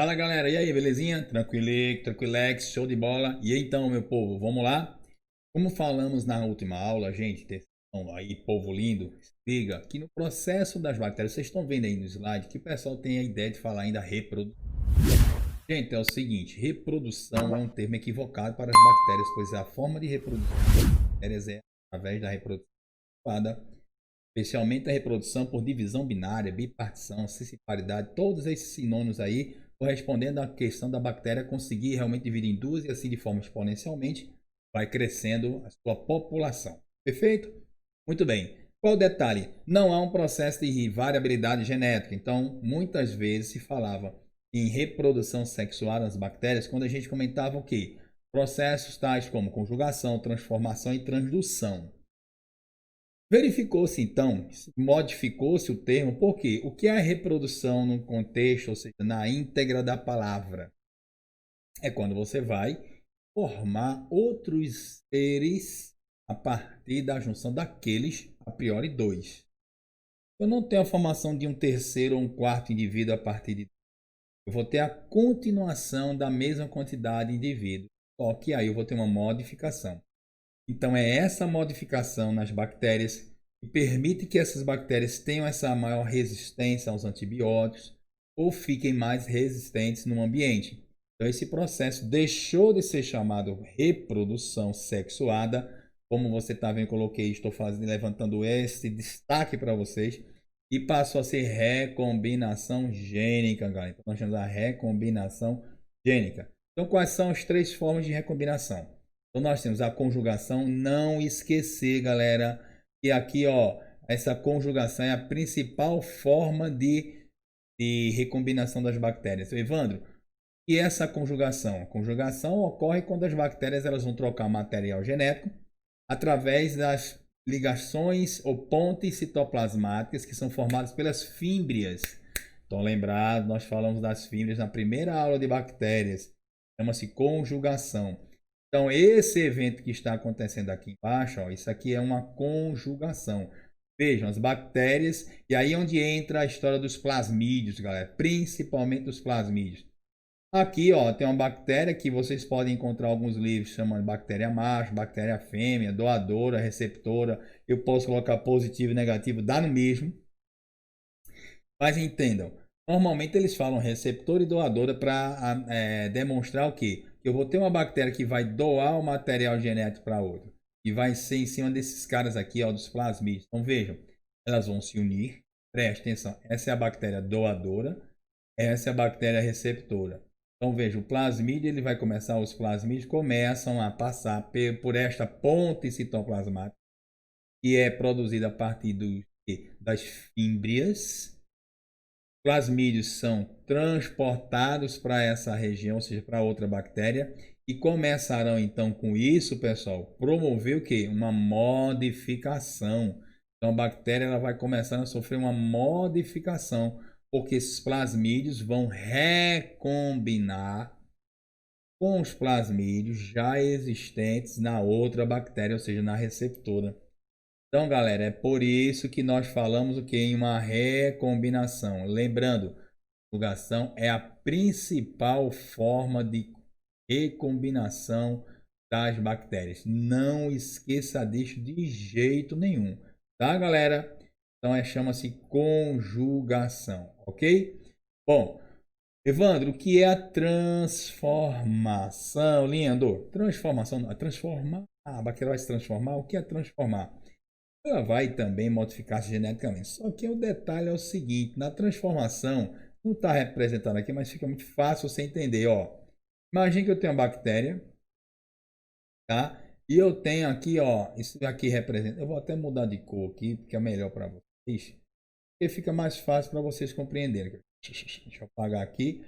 Fala galera, e aí, belezinha? Tranquilex, show de bola. E aí, então, meu povo, vamos lá? Como falamos na última aula, gente, atenção aí, povo lindo, se liga que no processo das bactérias, vocês estão vendo aí no slide que o pessoal tem a ideia de falar ainda reprodução. Gente, é o seguinte, reprodução é um termo equivocado para as bactérias, pois a forma de reprodução das bactérias é através da reprodução adequada, especialmente a reprodução por divisão binária, bipartição, cisparidade, todos esses sinônimos aí, correspondendo à questão da bactéria conseguir realmente dividir em duas e assim de forma exponencialmente vai crescendo a sua população. Perfeito? Muito bem. Qual o detalhe? Não há um processo de variabilidade genética, então muitas vezes se falava em reprodução sexual nas bactérias quando a gente comentava o quê? Processos tais como conjugação, transformação e transdução. Verificou-se então, modificou-se o termo, porque o que é a reprodução no contexto, ou seja, na íntegra da palavra? É quando você vai formar outros seres a partir da junção daqueles, a priori, dois. Eu não tenho a formação de um terceiro ou um quarto indivíduo a partir de. Eu vou ter a continuação da mesma quantidade de indivíduos, só que aí eu vou ter uma modificação. Então é essa modificação nas bactérias que permite que essas bactérias tenham essa maior resistência aos antibióticos ou fiquem mais resistentes no ambiente. Então esse processo deixou de ser chamado reprodução sexuada, como você está vendo, coloquei, estou fazendo, levantando esse destaque para vocês, e passou a ser recombinação gênica, galera. Então nós temos a recombinação gênica. Então quais são as três formas de recombinação? Então nós temos a conjugação, não esquecer, galera, que aqui, ó, essa conjugação é a principal forma de recombinação das bactérias. Evandro, e essa conjugação? A conjugação ocorre quando as bactérias elas vão trocar material genético através das ligações ou pontes citoplasmáticas que são formadas pelas fímbrias. Então, lembrado, nós falamos das fímbrias na primeira aula de bactérias. Chama-se conjugação. Então, esse evento que está acontecendo aqui embaixo, ó, isso aqui é uma conjugação. Vejam, as bactérias, e aí é onde entra a história dos plasmídios, galera, principalmente os plasmídios. Aqui, ó, tem uma bactéria que vocês podem encontrar alguns livros chamando bactéria macho, bactéria fêmea, doadora, receptora. Eu posso colocar positivo e negativo, dá no mesmo. Mas entendam, normalmente eles falam receptor e doadora para demonstrar o quê? Que eu vou ter uma bactéria que vai doar o material genético para outra. E vai ser em cima desses caras aqui, ó, dos plasmídeos. Então vejam, elas vão se unir. Preste atenção, essa é a bactéria doadora, essa é a bactéria receptora. Então veja, o plasmídio ele vai começar, os plasmídeos começam a passar por esta ponte citoplasmática que é produzida a partir das fímbrias. Plasmídios são transportados para essa região, ou seja, para outra bactéria, e começarão então com isso, pessoal, promover o que? Uma modificação. Então a bactéria ela vai começar a sofrer uma modificação, porque esses plasmídios vão recombinar com os plasmídios já existentes na outra bactéria, ou seja, na receptora. Então, galera, é por isso que nós falamos o que em uma recombinação. Lembrando, conjugação é a principal forma de recombinação das bactérias. Não esqueça disso de jeito nenhum, tá, galera? Então, chama-se conjugação, ok? Bom, Evandro, o que é a transformação, lindo? Transformação, transformar, a bactéria vai se transformar. O que é transformar? Ela vai também modificar-se geneticamente. Só que o detalhe é o seguinte: na transformação, não está representado aqui, mas fica muito fácil você entender. Ó, imagine que eu tenho uma bactéria, tá? E eu tenho aqui, ó, isso aqui representa. Eu vou até mudar de cor aqui, porque é melhor para vocês. Porque fica mais fácil para vocês compreenderem. Deixa eu apagar aqui.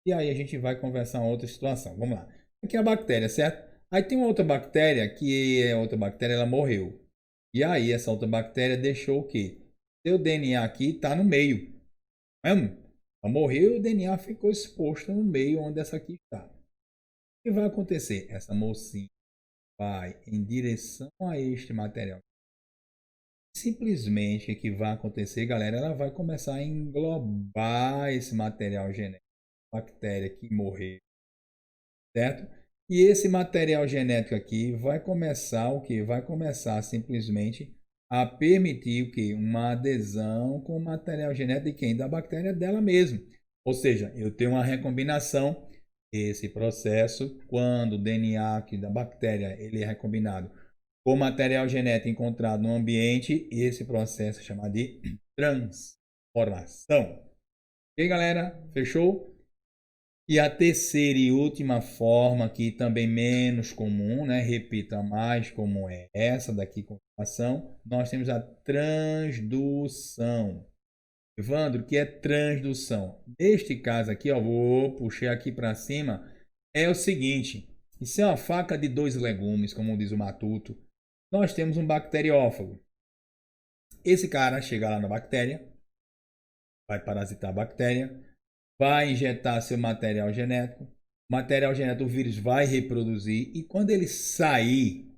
E aí a gente vai conversar uma outra situação. Vamos lá. Aqui é a bactéria, certo? Aí tem uma outra bactéria que é outra bactéria, ela morreu. E aí essa outra bactéria deixou o quê? Seu DNA aqui está no meio. Ela morreu e o DNA ficou exposto no meio onde essa aqui está. O que vai acontecer? Essa mocinha vai em direção a este material. Simplesmente o que vai acontecer, galera, ela vai começar a englobar esse material genético. bactéria que morreu, certo? E esse material genético aqui vai começar o que? Vai começar simplesmente a permitir o que? Uma adesão com o material genético de quem? Da bactéria dela mesma. Ou seja, eu tenho uma recombinação. Esse processo, quando o DNA aqui da bactéria ele é recombinado com material genético encontrado no ambiente, esse processo é chamado de transformação. Ok, galera? Fechou? E a terceira e última forma, que também menos comum, né? Repito, a mais comum é essa daqui, confirmação. Nós temos a transdução. Evandro, o que é transdução? Neste caso aqui, ó, vou puxar aqui para cima, é o seguinte: isso é uma faca de dois legumes, como diz o Matuto. Nós temos um bacteriófago. Esse cara chega lá na bactéria, vai parasitar a bactéria, vai injetar seu material genético. O material genético, o vírus vai reproduzir e quando ele sair,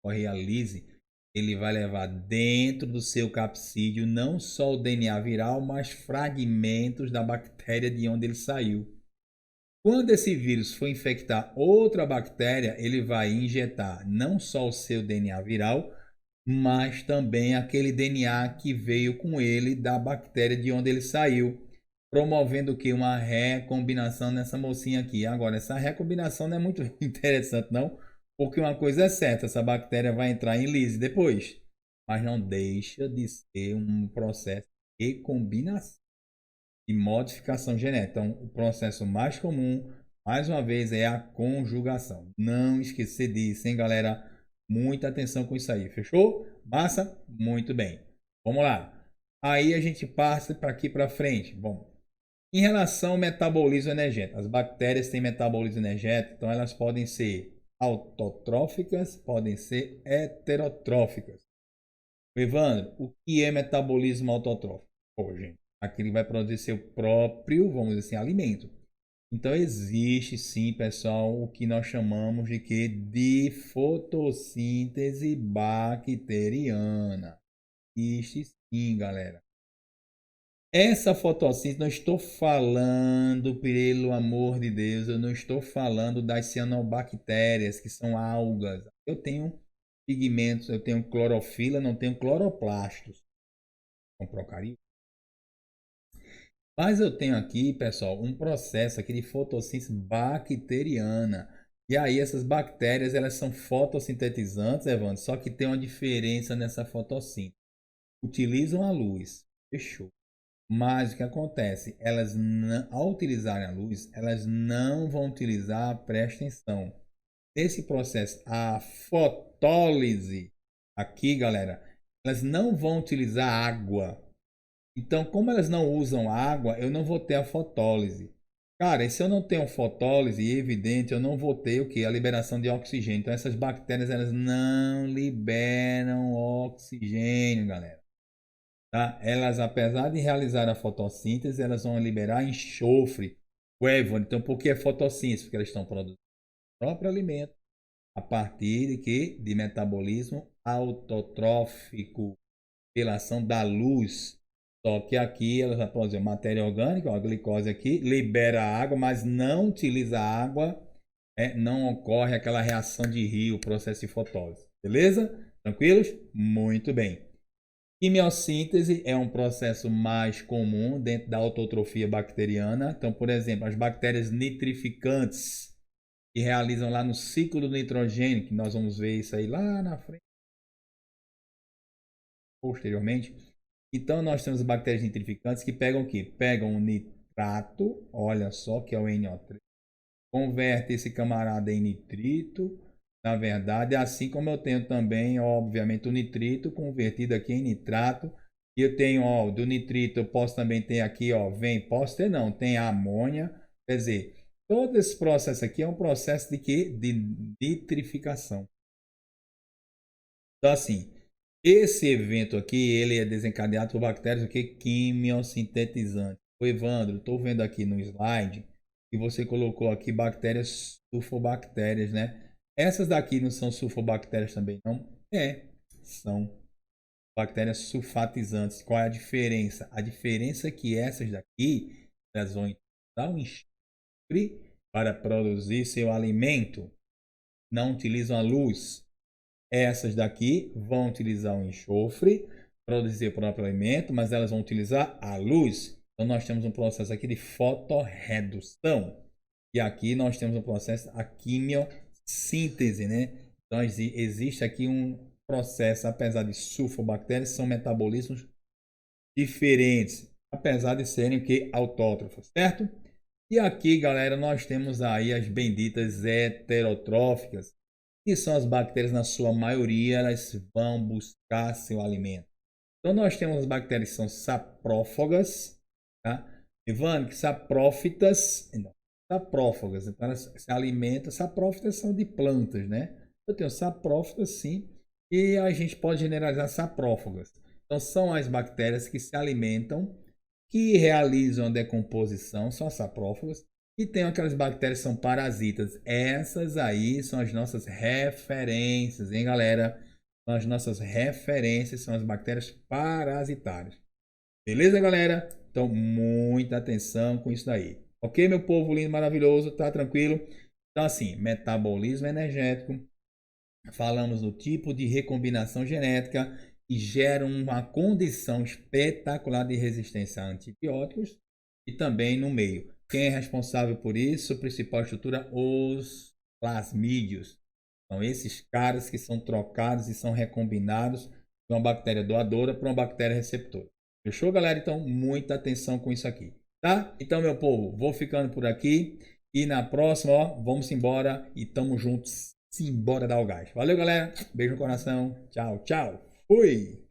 realize, ele vai levar dentro do seu capsídeo não só o DNA viral, mas fragmentos da bactéria de onde ele saiu. Quando esse vírus for infectar outra bactéria, ele vai injetar não só o seu DNA viral, mas também aquele DNA que veio com ele da bactéria de onde ele saiu, promovendo o que? Uma recombinação nessa mocinha aqui. Agora, essa recombinação não é muito interessante, não, porque uma coisa é certa, essa bactéria vai entrar em lise depois, mas não deixa de ser um processo de recombinação e modificação genética. Então, o processo mais comum, mais uma vez, é a conjugação. Não esquecer disso, hein, galera? Muita atenção com isso aí, fechou? Massa? Muito bem. Vamos lá. Aí a gente passa para aqui para frente. Bom, em relação ao metabolismo energético, as bactérias têm metabolismo energético, então elas podem ser autotróficas, podem ser heterotróficas. Evandro, o que é metabolismo autotrófico? Pô, gente, aqui ele vai produzir seu próprio, vamos dizer assim, alimento. Então existe sim, pessoal, o que nós chamamos de que de fotossíntese bacteriana. Existe sim, galera. Essa fotossíntese, não estou falando, pelo amor de Deus, eu não estou falando das cianobactérias, que são algas. Eu tenho pigmentos, eu tenho clorofila, não tenho cloroplastos. São procariotas. Mas eu tenho aqui, pessoal, um processo aqui de fotossíntese bacteriana. E aí essas bactérias, elas são fotossintetizantes, Evandro, só que tem uma diferença nessa fotossíntese. Utilizam a luz. Fechou. Mas o que acontece? Elas, ao utilizarem a luz, elas não vão utilizar, presta atenção, nesse processo, a fotólise, aqui, galera, elas não vão utilizar água. Então, como elas não usam água, eu não vou ter a fotólise. Cara, e se eu não tenho fotólise, é evidente, eu não vou ter o que? A liberação de oxigênio. Então, essas bactérias, elas não liberam oxigênio, galera. Tá? Elas, apesar de realizar a fotossíntese, elas vão liberar enxofre. O Evandro, então, por que é fotossíntese? Porque elas estão produzindo o próprio alimento a partir de que? De metabolismo autotrófico, pela ação da luz. Só que aqui ela vai produzir matéria orgânica, ó, a glicose aqui, libera água, mas não utiliza água, não ocorre aquela reação de Rio, processo de fotólise. Beleza? Tranquilos? Muito bem. Quimiossíntese é um processo mais comum dentro da autotrofia bacteriana. Então, por exemplo, as bactérias nitrificantes que realizam lá no ciclo do nitrogênio, que nós vamos ver isso aí lá na frente, posteriormente. Então, nós temos bactérias nitrificantes que pegam o quê? Pegam o nitrato, olha só, que é o NO3, converte esse camarada em nitrito, na verdade, assim como eu tenho também, obviamente, o nitrito convertido aqui em nitrato. E eu tenho, ó, do nitrito, eu posso também ter aqui, ó, posso ter não, tem a amônia. Quer dizer, todo esse processo aqui é um processo de quê? De nitrificação. Então, assim, esse evento aqui, ele é desencadeado por bactérias, o que? Quimiosintetizantes. O Evandro, estou vendo aqui no slide que você colocou aqui bactérias sulfobactérias, né? Essas daqui não são sulfobactérias também, não? São bactérias sulfatizantes. Qual é a diferença? A diferença é que essas daqui, elas vão dar um para produzir seu alimento. Não utilizam a luz. Essas daqui vão utilizar o enxofre, produzir o próprio alimento, mas elas vão utilizar a luz. Então, nós temos um processo aqui de fotorredução. E aqui nós temos um processo, a quimiossíntese, né? Então, existe aqui um processo, apesar de sulfobactérias, são metabolismos diferentes, apesar de serem que autótrofos, certo? E aqui, galera, nós temos aí as benditas heterotróficas, que são as bactérias, na sua maioria, elas vão buscar seu alimento. Então, nós temos as bactérias que são saprófagas, tá? Ivan, que saprófitas, não, saprófagas, então elas se alimentam, saprófitas são de plantas, né? Eu tenho saprófitas, sim, e a gente pode generalizar saprófagas. Então, são as bactérias que se alimentam, que realizam a decomposição, são as saprófagas, e tem aquelas bactérias que são parasitas. Essas aí são as nossas referências, hein, galera? São as nossas referências, são as bactérias parasitárias. Beleza, galera? Então, muita atenção com isso daí. Ok, meu povo lindo, maravilhoso, tá tranquilo? Então, assim, metabolismo energético. Falamos do tipo de recombinação genética que gera uma condição espetacular de resistência a antibióticos e também no meio. Quem é responsável por isso? A principal estrutura, os plasmídios. São esses caras que são trocados e são recombinados de uma bactéria doadora para uma bactéria receptora. Fechou, galera? Então, muita atenção com isso aqui, tá? Então, meu povo, vou ficando por aqui. E na próxima, ó, vamos embora e tamo juntos. Simbora dar o gás. Valeu, galera. Beijo no coração. Tchau, tchau. Fui!